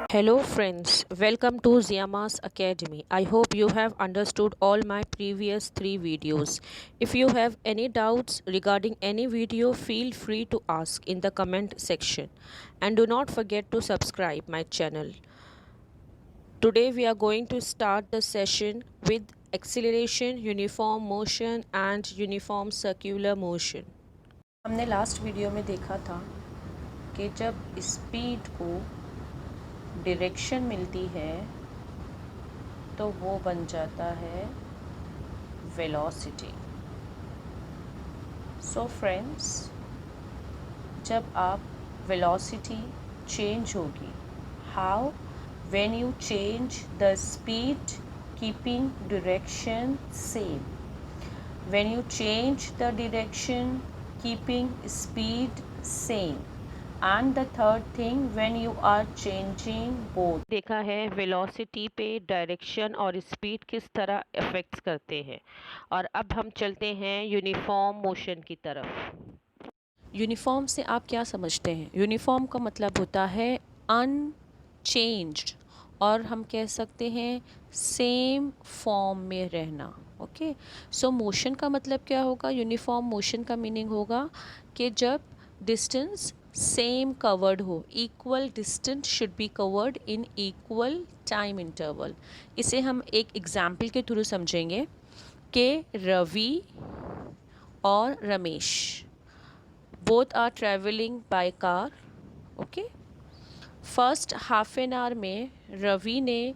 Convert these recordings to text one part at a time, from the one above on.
Hello friends, welcome to Ziama's Academy. I hope you have understood all my previous 3 videos. If you have any doubts regarding any video, feel free to ask in the comment section and do not forget to subscribe my channel. Today we are going to start the session with acceleration, uniform motion and uniform circular motion. हमने last video में देखा था कि जब speed को direction मिलती है तो वो बन जाता है वेलोसिटी। सो फ्रेंड्स, जब आप वेलोसिटी चेंज होगी, how when you change the speed keeping direction same, when you change the direction keeping speed same, and the third thing when you are changing both. देखा है वेलोसिटी पे direction और speed किस तरह effects करते हैं, और अब हम चलते हैं यूनिफॉर्म मोशन की तरफ। यूनिफॉर्म से आप क्या समझते हैं? यूनिफॉर्म का मतलब होता है अनचेंज्ड, और हम कह सकते हैं सेम फॉर्म में रहना। ओके, सो मोशन का मतलब क्या होगा? यूनिफॉर्म मोशन का मीनिंग होगा कि जब डिस्टेंस सेम कवर्ड हो, equal distance should be covered in equal time interval. इसे हम एक एग्जाम्पल के थ्रू समझेंगे कि रवि और Ramesh both are travelling by car. Okay, first half an hour में रवि ने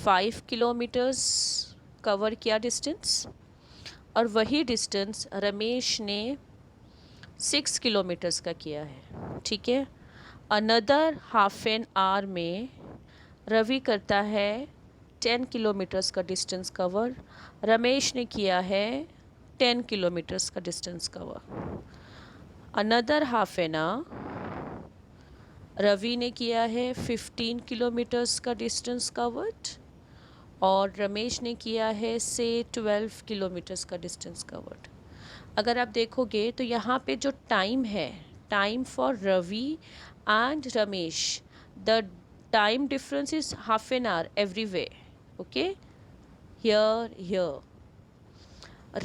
5 किलोमीटर्स कवर किया डिस्टेंस, और वही डिस्टेंस रमेश ने 6 किलोमीटर्स का किया है। ठीक है, अनदर हाफ एन आवर में रवि करता है 10 किलोमीटर्स का डिस्टेंस कवर, रमेश ने किया है 10 किलोमीटर्स का distance cover. Another half an hour Ravi ने किया है 15 किलोमीटर्स का डिस्टेंस कवर्ड, और रमेश ने किया है से 12 किलोमीटर्स का डिस्टेंस कवर्ड। अगर आप देखोगे तो यहाँ पे जो टाइम है, time for Ravi and Ramesh, the time difference is half an hour everywhere. Okay, here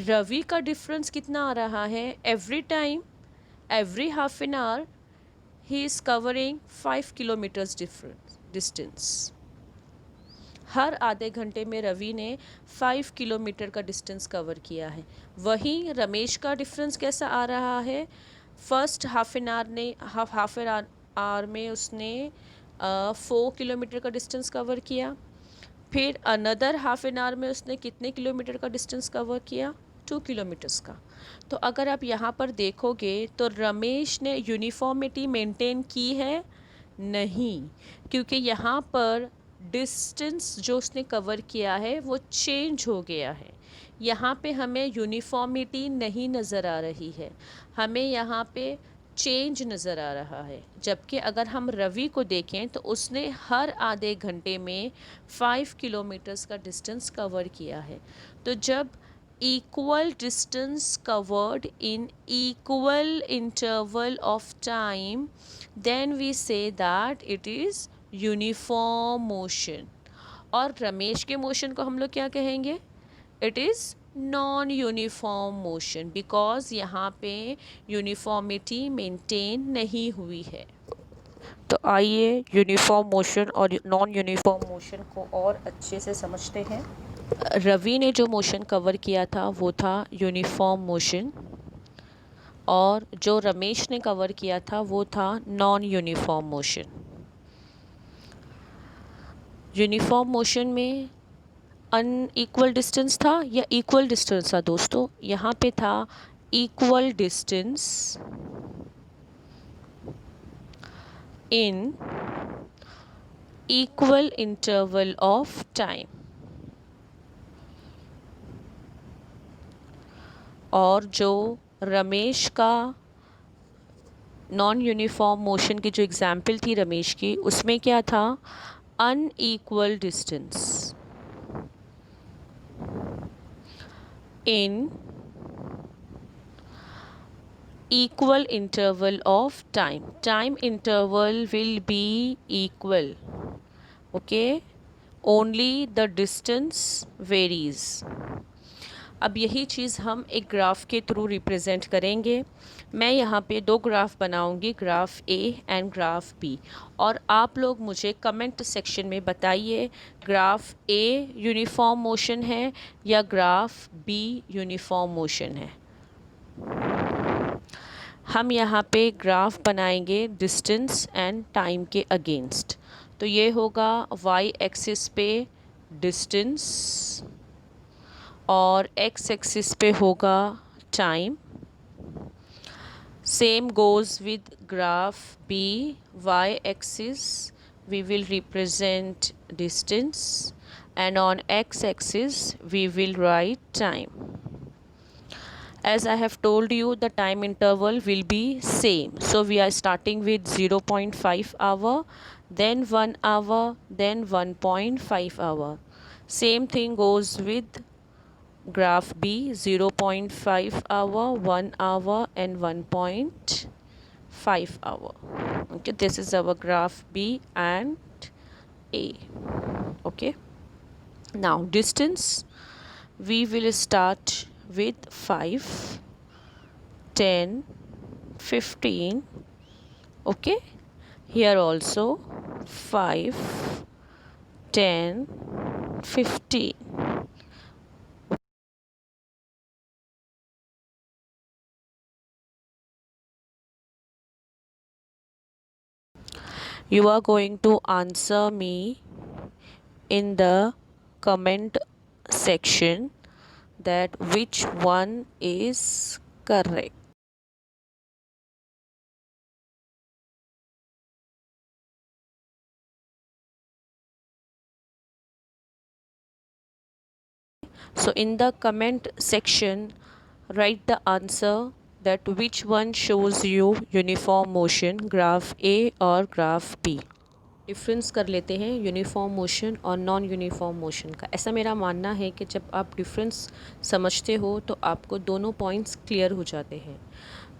Ravi का डिफरेंस कितना आ रहा है? Every time, every half an hour he is covering 5 kilometres distance. हर आधे घंटे में रवि ने 5 किलोमीटर का डिस्टेंस कवर किया है। वहीं रमेश का डिफरेंस कैसा आ रहा है? फर्स्ट हाफ एन आवर में उसने 4 किलोमीटर का डिस्टेंस कवर किया, फिर अनदर हाफ एन आवर में उसने कितने किलोमीटर का डिस्टेंस कवर किया? 2 किलोमीटर्स का। तो अगर आप यहाँ पर देखोगे तो रमेश ने यूनिफॉर्मिटी मेंटेन की है? नहीं, क्योंकि यहाँ पर डिस्टेंस जो उसने कवर किया है वो चेंज हो गया है। यहाँ पे हमें यूनिफॉर्मिटी नहीं नज़र आ रही है, हमें यहाँ पे चेंज नज़र आ रहा है। जबकि अगर हम रवि को देखें तो उसने हर आधे घंटे में 5 किलोमीटर्स का डिस्टेंस कवर किया है। तो जब equal distance covered in equal interval of time, then we say that it is uniform motion। और रमेश के मोशन को हम लोग क्या कहेंगे? It is non uniform motion, because यहाँ पे यूनिफॉर्मिटी मेंटेन नहीं हुई है। तो आइए यूनिफॉर्म मोशन और नॉन यूनिफॉर्म मोशन को और अच्छे से समझते हैं। रवि ने जो मोशन कवर किया था वो था यूनिफॉर्म मोशन, और जो रमेश ने कवर किया था वो था non uniform motion. Uniform motion में अनइक्वल डिस्टेंस था या इक्वल डिस्टेंस था दोस्तों? यहाँ पे था equal distance in equal interval of time. और जो रमेश का नॉन यूनिफॉर्म मोशन की जो एग्जाम्पल थी रमेश की, उसमें क्या था? Unequal distance in equal interval of time। time interval will be equal, okay, only the distance varies. अब यही चीज़ हम एक ग्राफ के थ्रू रिप्रेजेंट करेंगे। मैं यहाँ पे दो ग्राफ बनाऊँगी, graph A and graph B, और आप लोग मुझे कमेंट सेक्शन में बताइए ग्राफ ए यूनिफॉर्म मोशन है या ग्राफ बी यूनिफॉर्म मोशन है। हम यहाँ पे ग्राफ बनाएंगे डिस्टेंस एंड टाइम के अगेंस्ट। तो ये होगा वाई एक्सिस पे डिस्टेंस और एक्स एक्सिस पे होगा time. Same goes with graph B, Y axis we will represent distance and on x axis we will write time. As I have told you, the time interval will be same. So we are starting with 0.5 hour, then 1 hour, then 1.5 hour. Same thing goes with graph B, 0.5 hour, 1 hour and 1.5 hour. Okay, this is our graph B and A. Okay, now distance we will start with 5, 10, 15. Okay, here also 5, 10, 15. You are going to answer me in the comment section that which one is correct. So in the comment section write the answer that which one shows you uniform motion, graph A or graph B. Difference कर लेते हैं uniform motion और non uniform motion का। ऐसा मेरा मानना है कि जब आप डिफरेंस समझते हो तो आपको दोनों पॉइंट्स क्लियर हो जाते हैं।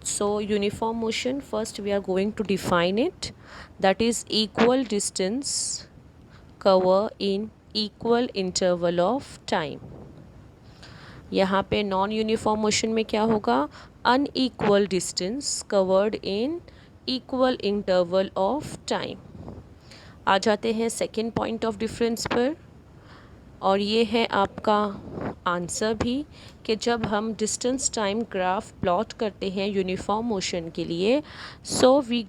So uniform motion, first we are going to define it, that is equal distance cover in equal interval of time. यहाँ पे नॉन यूनिफॉर्म मोशन में क्या होगा, unequal distance covered in equal interval of time. आ जाते हैं second point of difference पर, और ये है आपका आंसर भी कि जब हम डिस्टेंस टाइम ग्राफ प्लॉट करते हैं यूनिफॉर्म मोशन के लिए, so we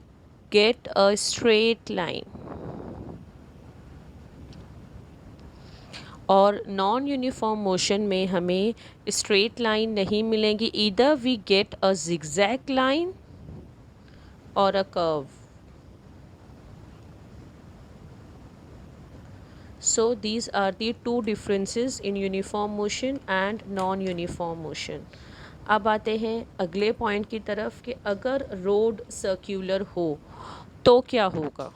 get a straight line, और नॉन यूनिफॉर्म मोशन में हमें स्ट्रेट लाइन नहीं मिलेंगी, either we get a zigzag line or a curve. So these are the two differences in uniform motion and non-uniform motion. अब आते हैं अगले point की तरफ कि अगर रोड सर्क्यूलर हो तो क्या होगा।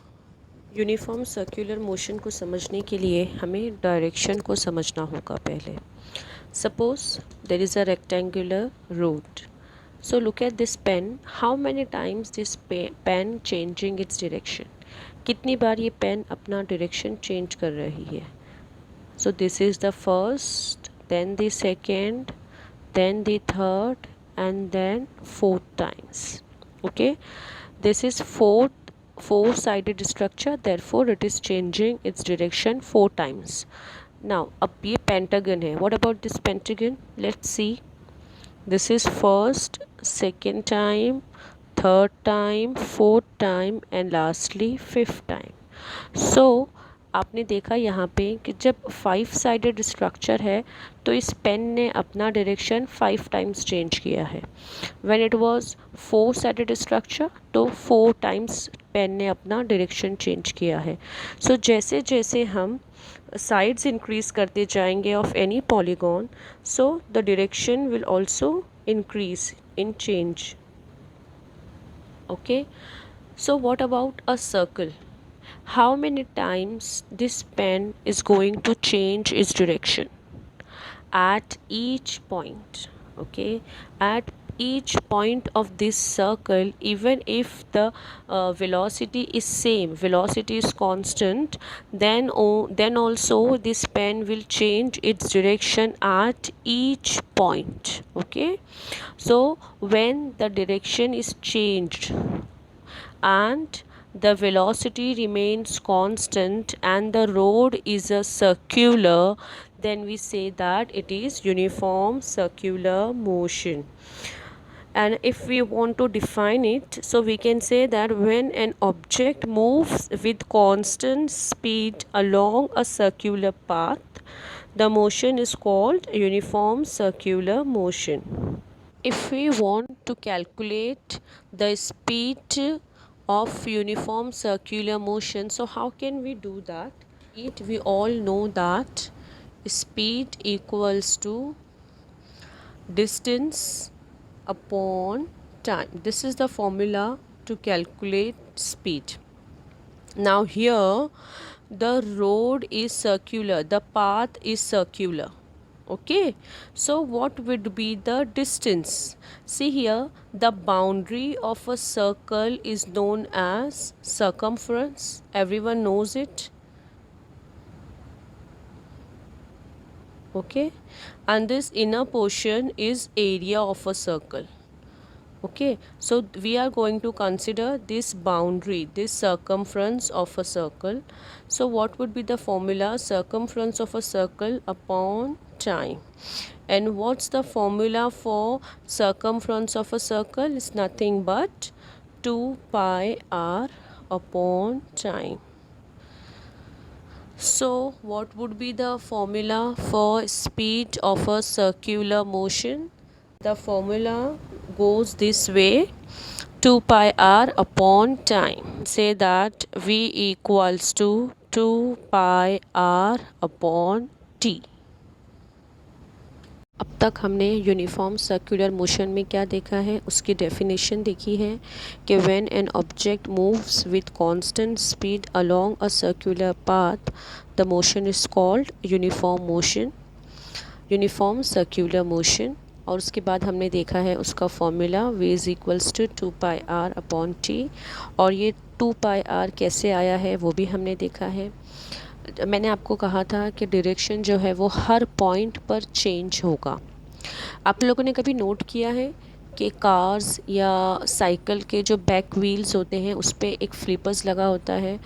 यूनिफॉर्म सर्क्यूलर मोशन को समझने के लिए हमें डायरेक्शन को समझना होगा पहले। Suppose there is a rectangular road, so look at this pen, how many times this pen changing its direction, कितनी बार ये पेन अपना डायरेक्शन चेंज कर रही है। So this is the first, then the second, then the third and then fourth times. Okay, this is four sided structure, therefore it is changing its direction 4 times. Now अब ये pentagon है, what about this pentagon, let's see. This is first, second time, third time, fourth time and lastly fifth time. So आपने देखा यहाँ पे कि जब 5 sided structure है तो इस पेन ने अपना डायरेक्शन 5 टाइम्स चेंज किया है। When it was 4 sided structure तो 4 टाइम्स पेन ने अपना डायरेक्शन चेंज किया है। सो जैसे जैसे हम साइड्स इंक्रीज करते जाएंगे of any polygon, so the direction will also increase in change. Okay, so what about a circle? How many times this pen is going to change its direction at each point? Okay, at each point of this circle, even if the velocity is same, velocity is constant, then also this pen will change its direction at each point. Okay, so when the direction is changed and the velocity remains constant and the road is a circular, then we say that it is uniform circular motion. And if we want to define it, so we can say that when an object moves with constant speed along a circular path, the motion is called uniform circular motion. If we want to calculate the speed of uniform circular motion, so how can we do that? We all know that speed equals to distance upon time. This is the formula to calculate speed. Now here the road is circular, the path is circular. Okay, so what would be the distance? See here, the boundary of a circle is known as circumference. Everyone knows it. Okay, and this inner portion is area of a circle. Okay, so we are going to consider this boundary, this circumference of a circle. So what would be the formula? Circumference of a circle upon time. And what's the formula for circumference of a circle? It's nothing but 2 pi r upon time. So what would be the formula for speed of a circular motion? The formula goes this way: 2 pi r upon time. Say that v equals to 2 pi r upon t. अब तक हमने uniform circular motion में क्या देखा है, उसकी definition देखी है कि when an object moves with constant speed along a circular path the motion is called uniform motion, uniform circular motion. और उसके बाद हमने देखा है उसका formula v is equals to 2 pi R upon T. और ये 2 पाई आर कैसे आया है वो भी हमने देखा है। मैंने आपको कहा था कि डायरेक्शन जो है वो हर पॉइंट पर चेंज होगा। आप लोगों ने कभी नोट किया है कि कार्स या साइकिल के जो बैक व्हील्स होते हैं उस पर एक फ्लिपर्स लगा होता है?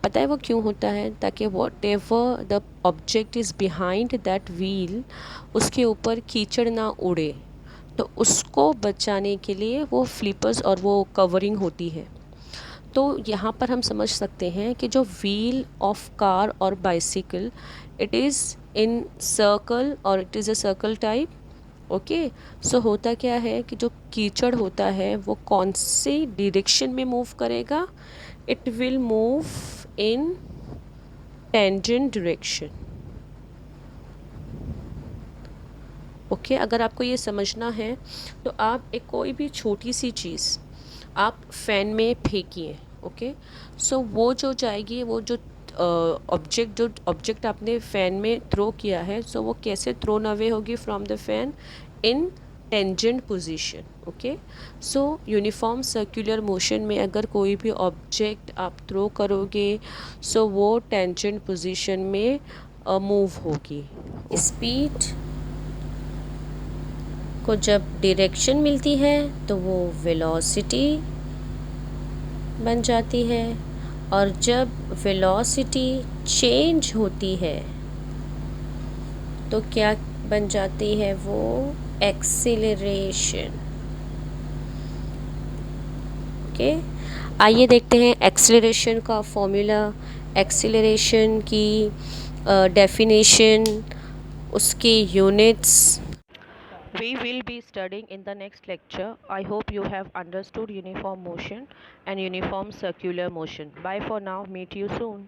पता है वो क्यों होता है? ताकि what ever the object is behind that wheel, उसके ऊपर कीचड़ ना उड़े, तो उसको बचाने के लिए वो फ्लिपर्स और वो कवरिंग होती है। तो यहाँ पर हम समझ सकते हैं कि जो व्हील ऑफ कार और bicycle, it is in circle और it is a circle type. Okay, so होता क्या है कि जो कीचड़ होता है वो कौन सी डायरेक्शन में मूव करेगा? It will move in tangent direction. Okay, अगर आपको ये समझना है तो आप एक कोई भी छोटी सी चीज़ आप फ़ैन में फेंकिए। ओके, सो वो जो जाएगी, वो जो ऑब्जेक्ट आपने फ़ैन में थ्रो किया है, सो वो कैसे थ्रोन अवे होगी from the fan? In tangent position. Okay, so uniform circular motion में अगर कोई भी ऑब्जेक्ट आप थ्रो करोगे सो वो टेंजेंट पोजीशन में मूव होगी। स्पीड को जब डायरेक्शन मिलती है तो वो वेलोसिटी बन जाती है, और जब वेलोसिटी चेंज होती है तो क्या बन जाती है? वो एक्सीलरेशन। ओके, आइए देखते हैं एक्सीलरेशन का फॉर्मूला, एक्सीलरेशन की डेफिनेशन, उसके units we will be studying in the next lecture. I hope you have understood uniform motion and uniform circular motion. Bye for now. Meet you soon.